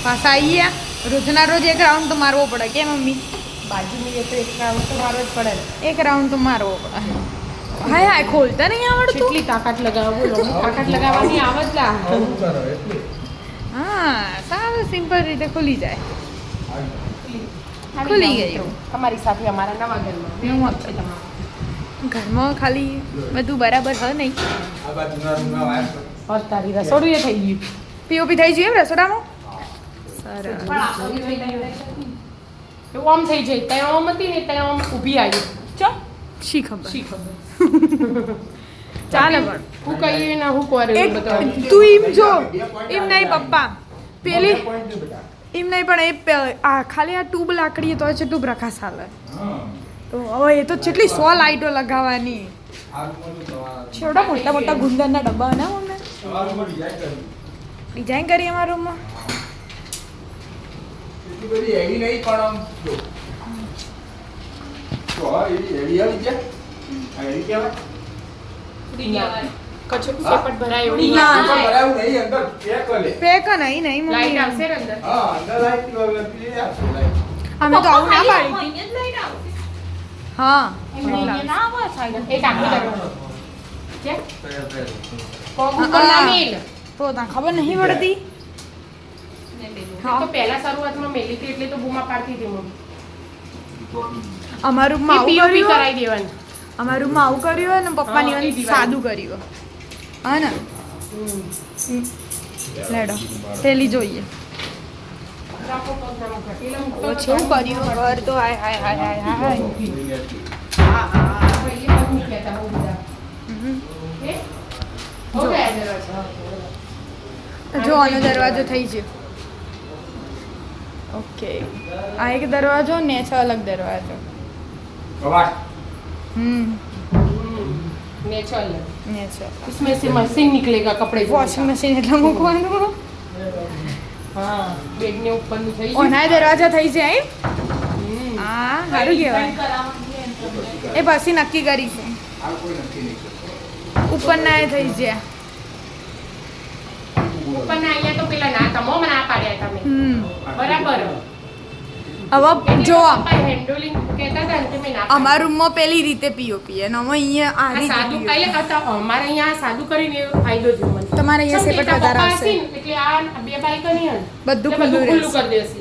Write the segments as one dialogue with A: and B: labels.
A: પાછા આવીએ રોજના રોજ એક રાઉન્ડ તો મારવો પડે કે મમ્મી
B: બાજુની એ તો એક રાઉન્ડ તો મારો જ પડે ને.
A: એક રાઉન્ડ તો મારવો પડે હાય હાય ખોલતા નહીં આવડતું
B: કેટલી તાકાત લગાવો બોલો તાકાત લગાવવાની આવત લા
A: હા સાવ સિમ્પલ રીતે ખુલી જાય ખુલી ગયું
B: અમારી સાથે અમારા નવા ઘરમાં
A: નવા
B: છે તમારું
A: ઘરમાં ખાલી બધું બરાબર હ નહીં
B: બસ તારી રસોડું એ થઈ ગયું
A: પીઓપી થઈ ગયું એમ રસોડામાં સરસ
B: એવું આમ થઈ જાય ત્યાં આમ હતી ને ત્યાં આમ ઊભી આવી ચો
A: શી ખબર
B: શી ખબર
A: ચાલે પણ
B: હું કહીએ ને હું કરે
A: એક
B: બધું
A: તું એમ જો એમ નહીં પપ્પા પેલી એમ નહીં પણ આ ખાલી આ ટ્યુબ લાકડીએ તો છે ટ્યુબ રખાશ હાલે તો હવે એ તો કેટલી 100 લાઈટો લગાવવાની છેવડા મોટા મોટા ગુંદરના ડબ્બા ના મમ્મી ડિઝાઇન કરી અમારા રૂમમાં
B: કચરો સેપટ ભરાય
A: પેક નહીં નહીં
B: લાઈટ
A: મમ્મી
B: આવશે ને અંદર
A: અમે તો આવું ના પાડી હા
B: એક આખો દરવાજો છે કોક ઉપર ના મેલ
A: તો તને ખબર નહીં પડતી
B: તો પહેલા શરૂઆતમાં મેલી હતી એટલે તો બૂમા પાડતી હતી મમ્મી
A: અમારા રૂમમાં આવું
B: પીઓપી
A: કર્યું
B: કરાવી દેવાની
A: અમારા રૂમમાં આવું કર્યું હોય ને પપ્પાની
B: હા,
A: વાંહે
B: એ દિવાળી.
A: સાદું કર્યું હા ને લેડો પેલી જોઈએ
B: રાખો પગ ના મૂકો. એટલે મૂકતો
A: ઓછું કર્યું ઘર તો હાય હાય હાય હાય હાય
B: હા હા ભાઈ એ મૂક્યા હતા બહુ બધા
A: હમ.
B: હે હો ગયા દરવાજા
A: જો આનો દરવાજો થઈ ગયો ઓકે આ એક દરવાજો ને છે અલગ દરવાજો
B: नेचुरल
A: ને છે
B: इसमें से मशीन निकलेगा कपड़े धोने
A: વોશિંગ મશીન એટલે મૂકવાનું
B: का। हाँ बेड ने ऊपर નું થઈ
A: ઓનાય દરવાજા થઈ જાય
B: ગયું
A: હા સારું કહેવાય એ પછી નક્કી કરીશું ઉપરના એ થઈ ગયા
B: ઉપર ના અહીંયા તો પેલા ના તમો મને આ પાડ્યા તમે બરાબર
A: હવે જો
B: હેન્ડલિંગ કહેતા હતા ને કે મેં ના
A: અમારા રૂમમાં પેલી રીતે પીઓપી અને અમે અહીંયા આ
B: આ
A: રીતે
B: સાદું
A: POP.
B: કાલે કરતા અમારે અહીંયા આ સાદું કરીને ફાયદો થયો મને
A: તમારે અહીંયા
B: શું
A: સેપરેટ
B: કે
A: વધારે
B: પપ્પા
A: આવશે.
B: હશે ને, એટલે આ બે બાલ્કની હે ને,
A: બધું
B: એટલે
A: ખુલ્લું
B: ખુલ્લું
A: રહેશે.
B: કરી દેશે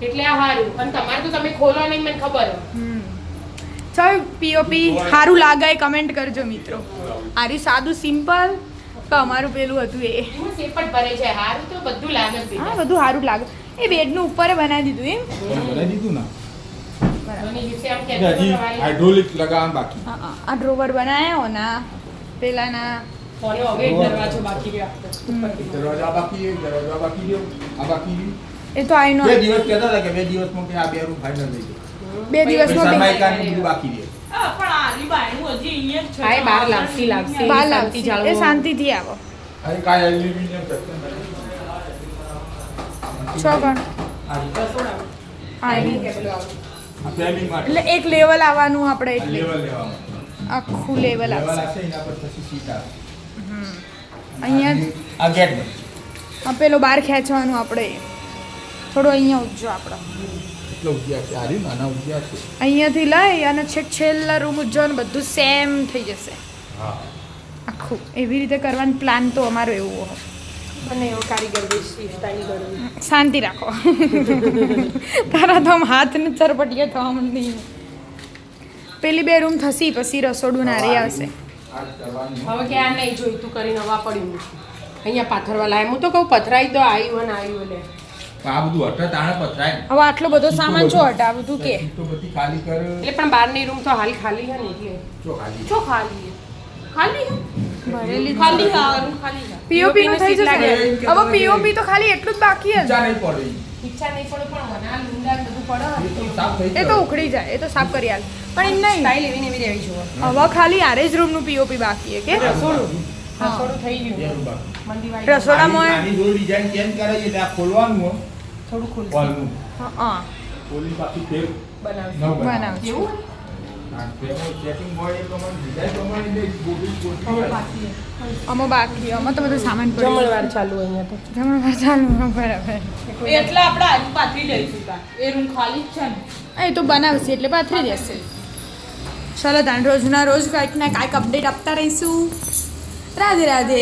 B: એટલે આ હારું અને તમારે તો તમે ખોલો નહીં મને ખબર હે.
A: ચાલ પીઓપી સારું લાગે એ કમેન્ટ કરજો મિત્રો આરી સાદું સિમ્પલ તો અમારું પેલું હતું એ
B: એમાં સેપટ ભરે છે હારું તો બધું લાગે છે
A: હા બધું સારું લાગે એ બેડનું ઉપર બનાવી દીધું એમ
C: બનાવી દીધું ને
B: અને દિવસે આમ
C: એટલે
B: કહેતા
C: હજી
B: હતા તમારી
C: હાઇડ્રોલિક લગાવવાનું બાકી
A: હા હા આ ડ્રોવર બનાવ્યો ના પેલાના
B: કોને હવે એક દરવાજો બાકી રહ્યો ઉપરથી.
C: દરવાજા બાકી છે, દરવાજા બાકી છે, આ બાકી છે.
A: એ તો આઈનો
C: 2 દિવસ કહેતા હતા કે 2 દિવસમાં કે આ બે રૂમ ફાઇનલ થઈ ગયું.
A: 2 દિવસમાં
C: પછી
A: બે-
C: સરમાઈકાનું બધું બાકી છે.
B: હા, એ બહાર લાગશે લાગશે
A: બહાર
B: શાંતિ
A: લાવશે.
B: જાળવો.
A: એ શાંતિથી આવો
C: અરે કાંઈ એલ્યુમિનિયમ સેક્શન
A: છો પણ
C: આ
B: રસોડામાં.
A: હા
B: Dining
A: એ.
B: table આવે.
C: ફ્રેમિંગ માટે
A: એટલે એક લેવલ આવવાનું આપણે
C: આ
A: એટલે
C: લેવલ લેવાનું.
A: આખું લેવલ
C: લેવલ
A: આવશે
C: આવશે એના પર પછી સીટ આવે.
A: અહીંયા
C: આ ગેટ બંધ.
A: આ પેલો બહાર ખેંચવાનું આપણે થોડો અહીંયા ઉજજો આપણો
C: એટલો ઉજ્યા છે આ રહ્યું નાના ઉજ્યા છે.
A: અહીંયાથી લઈ અને છેક છેલ્લા રૂમ ઉજ્જો ને બધું સેમ થઈ જશે
C: હા
A: આખું એવી રીતે કરવાનો પ્લાન તો અમારો એવો હોય
B: અને એવો કારીગર બેસી સ્ટાઈલ કરવી.
A: શાંતિ રાખો તારા તો આમ હાથ ને ચરપટીએ થવા માંડી પેલી બે રૂમ થશી પછી રસોડું નારી આવશે
C: આ કરવાનું.
B: હવે કે આ નહીં જોઈતું કરીને હવા પડ્યું અહીંયા પાથરવા લાય હું તો કહું પથરાઈ દો આવ્યું અને આવ્યું એટલે
C: પણ આ બધું હઠ તાણે પથરાય ને.
A: હવે આટલો બધો સામાન છો હટાવું તું કે
C: તો બધી ખાલી કર.
B: એટલે પણ બહારની રૂમ તો હાલ ખાલી છે ને એટલે
C: જો ખાલી
B: જો ખાલી છે. ખાલી છે?
A: ભરેલી
B: ખાલી છે આ room ખાલી છે.
A: પીઓપી નું થઈ
B: સીટ લાગે.
A: જશે હવે પીઓપી તો ખાલી એટલું જ બાકી
C: ઈચ્છા
A: છે
C: નહીં પડે.
B: ઈચ્છા નહીં પડે પણ મને આ લૂંડા ને બધું પડે
C: એ તો
B: ને.
C: સાફ થઈ
A: એ તો
C: જાય.
A: ઉખડી જાય એ તો સાફ કરી આલ પણ એમ નહીં
B: સ્ટાઈલ એવી ને એવી રહેવી જોઈએ.
A: હવે ખાલી આરે જ રૂમનું પીઓપી બાકી છે કે
B: રસોડું
A: હા.
B: રસોડું થઈ
C: બે
B: ગયું
C: રૂમ બાકી.
B: મંદિરવાળી
A: રસોડામાં
C: આની જો ડિઝાઇન ચેન્જ કરે છે એટલે આ ખોલવાનું હોય,
B: થોડું ખુલ્લું
C: wall નું.
A: હા
C: ખોલી પાછી ફેર
B: બનાવશું.
C: નવું બનાવવાનું.
A: બનાવશું
B: એવું?
C: સેટિંગ હોય એ પ્રમાણે ડિઝાઇન પ્રમાણે એને ગોઠવી
A: આમાં બાકી આમાં તો બધો સામાન પડ્યો
B: જમણવાર ચાલુ અહીંયા તો
A: જમણવાર ચાલુ બરાબર
D: એટલે આપણે આજુ પાથરી લઈશું તા. એ રૂમ ખાલી જ છે ને.
A: એ તો બનાવશે એટલે પાથરી દેશે ચલો તાણ રોજના રોજ કાંઈક ને કાંઈક અપડેટ આપતા રહીશું રાધે રાધે